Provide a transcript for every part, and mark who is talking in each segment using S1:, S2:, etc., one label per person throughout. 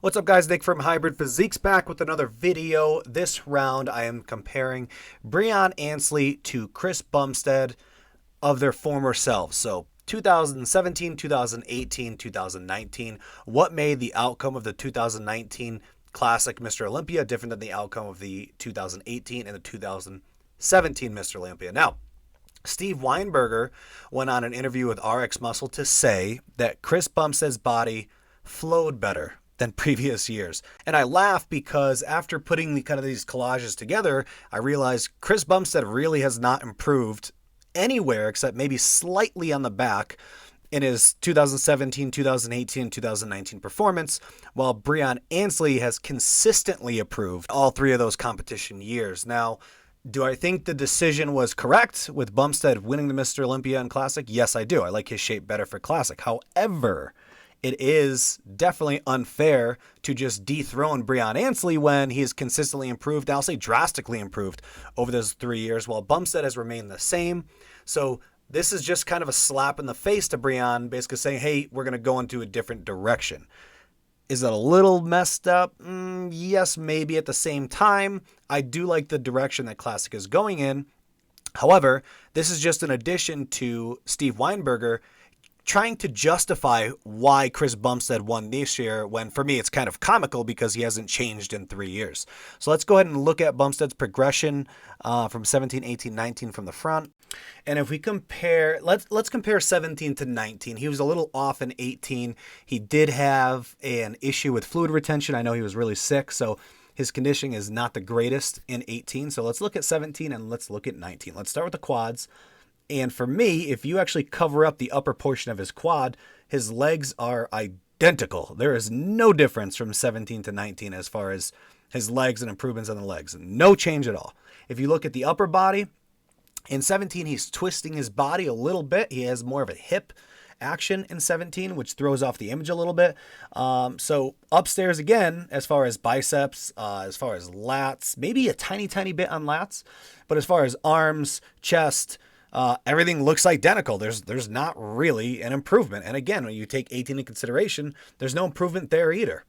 S1: What's up, guys? Nick from Hybrid Physique's back with another video. This round I am comparing Breon Ansley to Chris Bumstead of their former selves. So 2017, 2018, 2019. What made the outcome of the 2019 Classic Mr. Olympia different than the outcome of the 2018 and the 2017 Mr. Olympia? Now, Steve Weinberger went on an interview with RX Muscle to say that Chris Bumstead's body flowed better than previous years. And I laugh because after putting these collages together, I realized Chris Bumstead really has not improved anywhere except maybe slightly on the back in his 2017, 2018, 2019 performance, while Breon Ansley has consistently improved all three of those competition years. Now, do I think the decision was correct with Bumstead winning the Mr. Olympia and Classic? Yes, I do. I like his shape better for Classic. However, it is definitely unfair to just dethrone Breon Ansley when he has consistently improved, I'll say drastically improved, over those 3 years, while Bumstead has remained the same. So this is just kind of a slap in the face to Breon, basically saying, hey, we're going to go into a different direction. Is it a little messed up? Yes, maybe. At the same time, I do like the direction that Classic is going in. However, this is just an addition to Steve Weinberger trying to justify why Chris Bumstead won this year when, for me, it's kind of comical because he hasn't changed in 3 years. So let's go ahead and look at Bumstead's progression from 17, 18, 19 from the front. And if we compare, let's compare 17 to 19. He was a little off in 18. He did have an issue with fluid retention. I know he was really sick, so his conditioning is not the greatest in 18. So let's look at 17 and let's look at 19. Let's start with the quads. And for me, if you actually cover up the upper portion of his quad, his legs are identical. There is no difference from 17 to 19 as far as his legs and improvements on the legs. No change at all. If you look at the upper body, in 17, he's twisting his body a little bit. He has more of a hip action in 17, which throws off the image a little bit. So upstairs again, as far as biceps, as far as lats, maybe a tiny bit on lats, but as far as arms, chest, everything looks identical. There's not really an improvement. And again, when you take 18 into consideration, there's no improvement there either.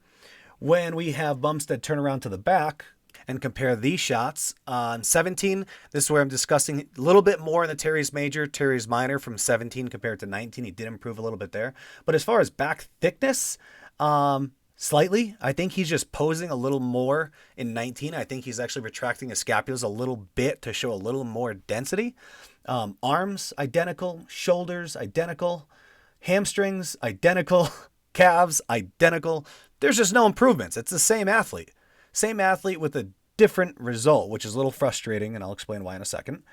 S1: When we have Bumstead turn around to the back and compare these shots on 17, this is where I'm discussing a little bit more in the teres major, teres minor from 17 compared to 19. He did improve a little bit there. But as far as back thickness, slightly. I think he's just posing a little more in 19. I think he's actually retracting his scapulas a little bit to show a little more density. Arms, identical. Shoulders, identical. Hamstrings, identical. Calves, identical. There's just no improvements. It's the same athlete. Same athlete with a different result, which is a little frustrating, and I'll explain why in a second.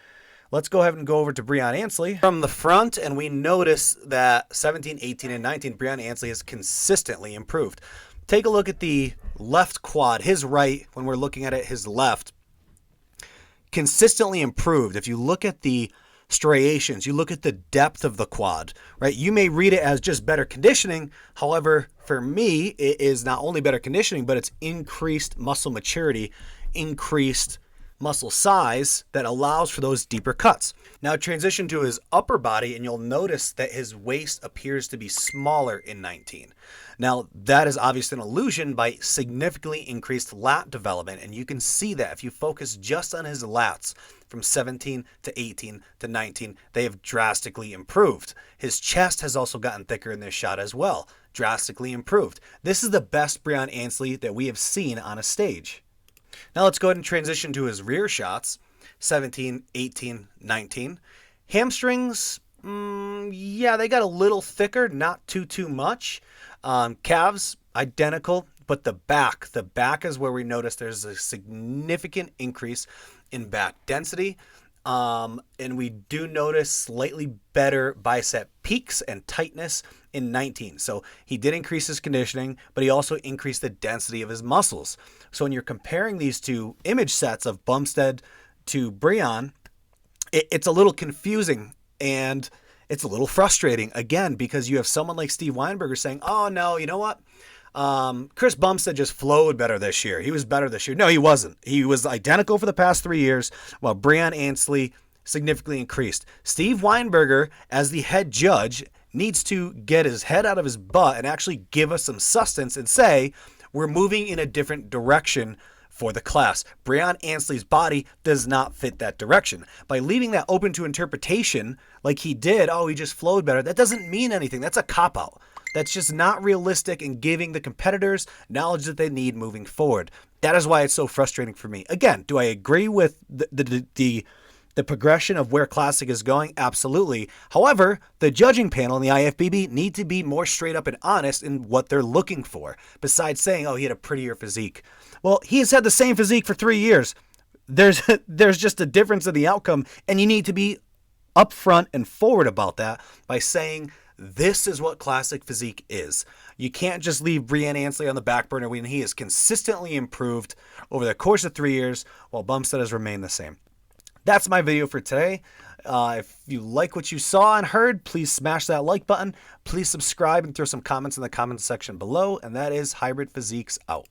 S1: Let's go ahead and go over to Breon Ansley from the front, and we notice that 17, 18, and 19, Breon Ansley has consistently improved. Take a look at the left quad, his right, when we're looking at it, his left, consistently improved. If you look at the striations, you look at the depth of the quad, right? You may read it as just better conditioning. However, for me, it is not only better conditioning, but it's increased muscle maturity, increased muscle size that allows for those deeper cuts. Now transition to his upper body, and you'll notice that his waist appears to be smaller in 19. Now that is obviously an illusion by significantly increased lat development, and you can see that if you focus just on his lats from 17 to 18 to 19, they have drastically improved. His chest has also gotten thicker in this shot as well, drastically improved. This is the best Breon Ansley that we have seen on a stage. Now let's go ahead and transition to his rear shots, 17, 18, 19. Hamstrings, yeah, they got a little thicker, not too much. Calves, identical, but the back is where we notice there's a significant increase in back density. And we do notice slightly better bicep peaks and tightness in 19. So he did increase his conditioning, but he also increased the density of his muscles. So when you're comparing these two image sets of Bumstead to Breon, it's a little confusing and it's a little frustrating, again, because you have someone like Steve Weinberger saying, oh no, you know what? Chris Bumstead just flowed better this year. He was better this year. No, he wasn't. He was identical for the past 3 years, while Breon Ansley significantly increased. Steve Weinberger, as the head judge, needs to get his head out of his butt and actually give us some substance and say, We're moving in a different direction for the class. Breon Ansley's body does not fit that direction. By leaving that open to interpretation like he did, oh, he just flowed better, that doesn't mean anything. That's a cop-out. That's just not realistic in giving the competitors knowledge that they need moving forward. That is why it's so frustrating for me. Again, do I agree with the progression of where Classic is going? Absolutely. However, the judging panel in the IFBB need to be more straight up and honest in what they're looking for, besides saying, oh, he had a prettier physique. Well, he's had the same physique for 3 years. There's just a difference in the outcome, and you need to be upfront and forward about that by saying, this is what Classic Physique is. You can't just leave Breon Ansley on the back burner when he has consistently improved over the course of 3 years while Bumstead has remained the same. That's my video for today. If you like what you saw and heard, please smash that like button. Please subscribe and throw some comments in the comments section below. And that is Hybrid Physiques out.